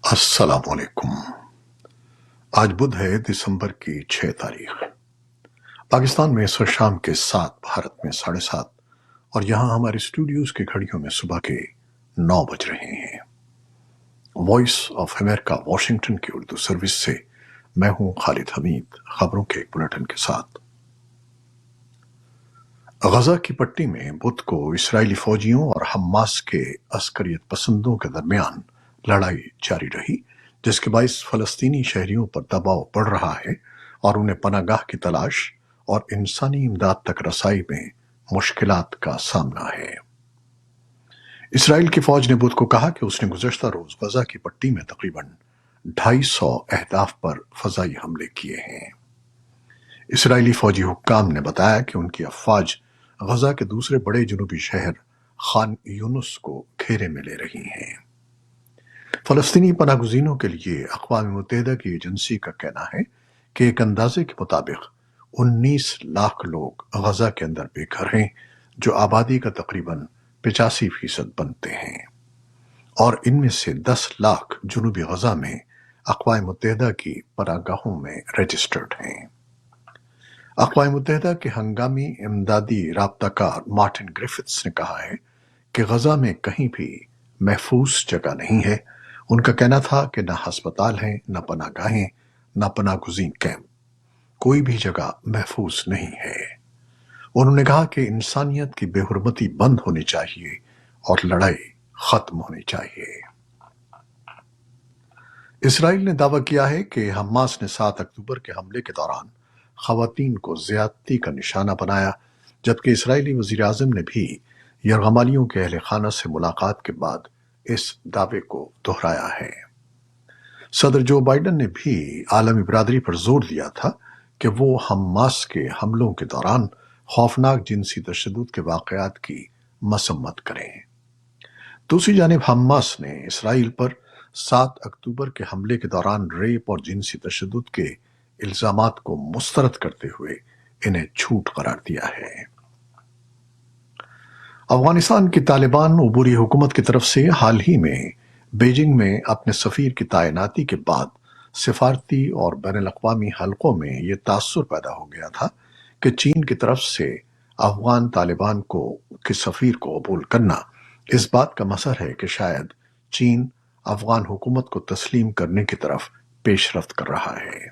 السلام علیکم۔ آج بدھ ہے، دسمبر کی 6 تاریخ۔ پاکستان میں اس وقت شام کے 7، بھارت میں 7:30، اور یہاں ہمارے اسٹوڈیوز کی گھڑیوں میں صبح کے 9 بج رہے ہیں۔ وائس آف امریکہ واشنگٹن کی اردو سروس سے میں ہوں خالد حمید، خبروں کے ایک بلیٹن کے ساتھ۔ غزہ کی پٹی میں بدھ کو اسرائیلی فوجیوں اور حماس کے عسکریت پسندوں کے درمیان لڑائی جاری رہی، جس کے باعث فلسطینی شہریوں پر دباؤ بڑھ رہا ہے اور انہیں پناہ گاہ کی تلاش اور انسانی امداد تک رسائی میں مشکلات کا سامنا ہے۔ اسرائیل کی فوج نے بدھ کو کہا کہ اس نے گزشتہ روز غزہ کی پٹی میں تقریباً 250 اہداف پر فضائی حملے کیے ہیں۔ اسرائیلی فوجی حکام نے بتایا کہ ان کی افواج غزہ کے دوسرے بڑے جنوبی شہر خان یونس کو گھیرے میں لے رہی ہیں۔ فلسطینی پناہ گزینوں کے لیے اقوام متحدہ کی ایجنسی کا کہنا ہے کہ ایک اندازے کے مطابق 19 لاکھ لوگ غزہ کے اندر بے گھر ہیں، جو آبادی کا تقریباً 85% بنتے ہیں، اور ان میں سے 10 لاکھ جنوبی غزہ میں اقوام متحدہ کی پناہ گاہوں میں رجسٹرڈ ہیں۔ اقوام متحدہ کے ہنگامی امدادی رابطہ کار مارٹن گرفٹس نے کہا ہے کہ غزہ میں کہیں بھی محفوظ جگہ نہیں ہے۔ ان کا کہنا تھا کہ نہ ہسپتال ہیں، نہ پناہ گاہیں، نہ پناہ گزین کیمپ، کوئی بھی جگہ محفوظ نہیں ہے۔ انہوں نے کہا کہ انسانیت کی بے حرمتی بند ہونی چاہیے اور لڑائی ختم ہونی چاہیے۔ اسرائیل نے دعویٰ کیا ہے کہ حماس نے 7 اکتوبر کے حملے کے دوران خواتین کو زیادتی کا نشانہ بنایا، جبکہ اسرائیلی وزیر اعظم نے بھی یرغمالیوں کے اہل خانہ سے ملاقات کے بعد اس دعوے کو دہرایا ہے۔ صدر جو بائیڈن نے بھی عالمی برادری پر زور دیا تھا کہ وہ حماس کے حملوں کے دوران خوفناک جنسی تشدد کے واقعات کی مذمت کریں۔ دوسری جانب حماس نے اسرائیل پر 7 اکتوبر کے حملے کے دوران ریپ اور جنسی تشدد کے الزامات کو مسترد کرتے ہوئے انہیں جھوٹ قرار دیا ہے۔ افغانستان کی طالبان عبوری حکومت کی طرف سے حال ہی میں بیجنگ میں اپنے سفیر کی تعیناتی کے بعد سفارتی اور بین الاقوامی حلقوں میں یہ تاثر پیدا ہو گیا تھا کہ چین کی طرف سے افغان طالبان کے سفیر کو قبول کرنا اس بات کا مظہر ہے کہ شاید چین افغان حکومت کو تسلیم کرنے کی طرف پیش رفت کر رہا ہے۔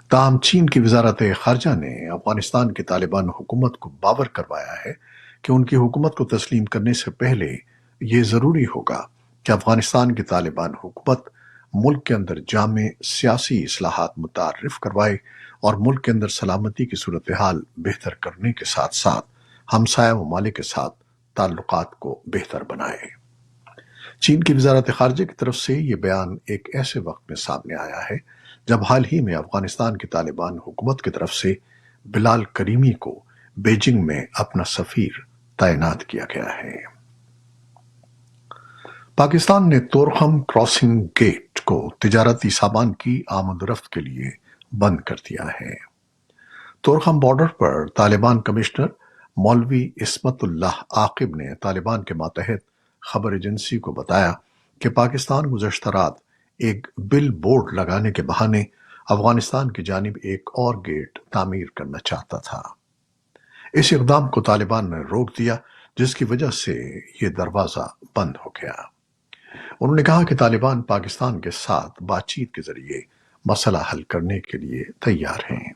تاہم چین کی وزارت خارجہ نے افغانستان کی طالبان حکومت کو باور کروایا ہے کہ ان کی حکومت کو تسلیم کرنے سے پہلے یہ ضروری ہوگا کہ افغانستان کی طالبان حکومت ملک کے اندر جامع سیاسی اصلاحات متعارف کروائے اور ملک کے اندر سلامتی کی صورتحال بہتر کرنے کے ساتھ ساتھ ہمسایہ ممالک کے ساتھ تعلقات کو بہتر بنائے۔ چین کی وزارت خارجہ کی طرف سے یہ بیان ایک ایسے وقت میں سامنے آیا ہے جب حال ہی میں افغانستان کی طالبان حکومت کی طرف سے بلال کریمی کو بیجنگ میں اپنا سفیر تعینات کیا گیا ہے۔ پاکستان نے تورخم کراسنگ گیٹ کو تجارتی سامان کی آمد و رفت کے لیے بند کر دیا ہے۔ تورخم بارڈر پر طالبان کمشنر مولوی عصمت اللہ عاقب نے طالبان کے ماتحت خبر ایجنسی کو بتایا کہ پاکستان گزشتہ رات ایک بل بورڈ لگانے کے بہانے افغانستان کی جانب ایک اور گیٹ تعمیر کرنا چاہتا تھا۔ اس اقدام کو طالبان نے روک دیا، جس کی وجہ سے یہ دروازہ بند ہو گیا۔ انہوں نے کہا کہ طالبان پاکستان کے ساتھ بات چیت کے ذریعے مسئلہ حل کرنے کے لیے تیار ہیں۔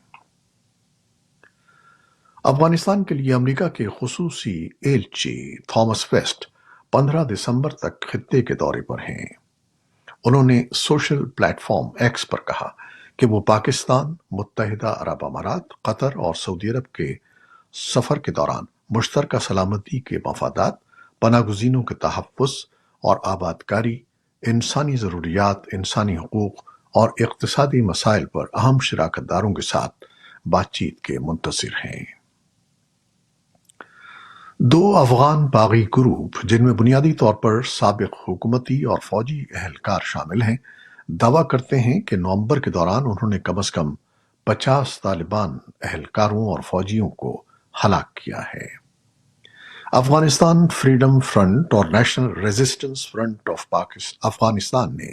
افغانستان کے لیے امریکہ کے خصوصی ایلچی تھامس ویسٹ 15 دسمبر تک خطے کے دورے پر ہیں۔ انہوں نے سوشل پلیٹ فارم ایکس پر کہا کہ وہ پاکستان، متحدہ عرب امارات، قطر اور سعودی عرب کے سفر کے دوران مشترکہ سلامتی کے مفادات، پناہ گزینوں کے تحفظ اور آبادکاری، انسانی ضروریات، انسانی حقوق اور اقتصادی مسائل پر اہم شراکت داروں کے ساتھ بات چیت کے منتظر ہیں۔ 2 افغان باغی گروپ، جن میں بنیادی طور پر سابق حکومتی اور فوجی اہلکار شامل ہیں، دعویٰ کرتے ہیں کہ نومبر کے دوران انہوں نے کم از کم 50 طالبان اہلکاروں اور فوجیوں کو ہلاک کیا ہے۔ افغانستان فریڈم فرنٹ اور national resistance front of Afghanistan نے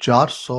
400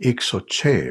$106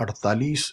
48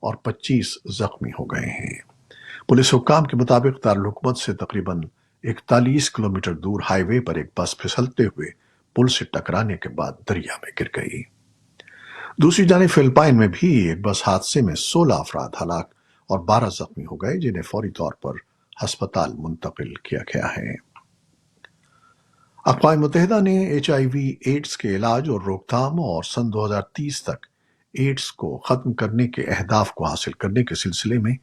اور 25 زخمی ہو گئے ہیں۔ پولیس حکام کے مطابق دارالحکومت سے تقریباً 41 کلومیٹر دور ہائی وے پر ایک بس پھسلتے ہوئے پل سے ٹکرانے کے بعد دریا میں گر گئی۔ دوسری جانب فلپائن میں بھی ایک بس حادثے میں 16 افراد ہلاک اور 12 زخمی ہو گئے، جنہیں فوری طور پر ہسپتال منتقل کیا گیا ہے۔ اقوام متحدہ نے HIV ایڈز کے علاج اور روک تھام اور سن 2030 تک ایڈز کو ختم کرنے کے اہداف کو حاصل کرنے کے سلسلے میں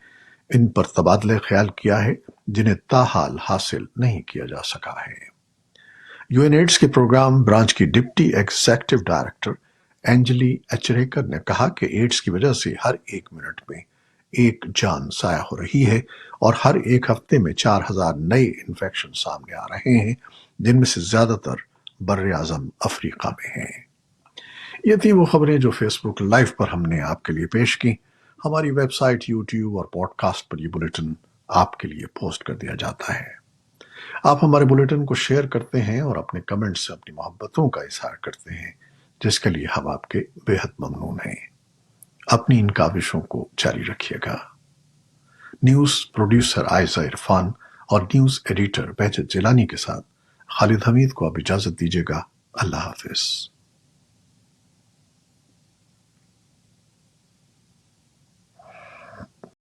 ان پر تبادلہ خیال کیا ہے جنہیں تاحال حاصل نہیں کیا جا سکا ہے۔ UN ایڈز کے پروگرام برانچ کی ڈپٹی ایگزیکٹو ڈائریکٹر اینجلی ایچریکر نے کہا کہ ایڈز کی وجہ سے ہر ایک منٹ میں ایک جان ضائع ہو رہی ہے اور ہر ایک ہفتے میں 4000 نئے انفیکشن سامنے آ رہے ہیں، جن میں سے زیادہ تر بر اعظم افریقہ میں ہیں۔ یہ تھی وہ خبریں جو فیس بک لائیو پر ہم نے آپ کے لیے پیش کی۔ ہماری ویب سائٹ، یوٹیوب اور پوڈ کاسٹ پر یہ بلیٹن آپ کے لیے پوسٹ کر دیا جاتا ہے۔ آپ ہمارے بلیٹن کو شیئر کرتے ہیں اور اپنے کمنٹ سے اپنی محبتوں کا اظہار کرتے ہیں، جس کے لیے ہم آپ کے بے حد ممنون ہیں۔ اپنی ان کاوشوں کو جاری رکھیے گا۔ نیوز پروڈیوسر عائزہ عرفان اور نیوز ایڈیٹر بہجت جیلانی کے ساتھ خالد حمید کو اب اجازت دیجیے گا۔ اللہ حافظ۔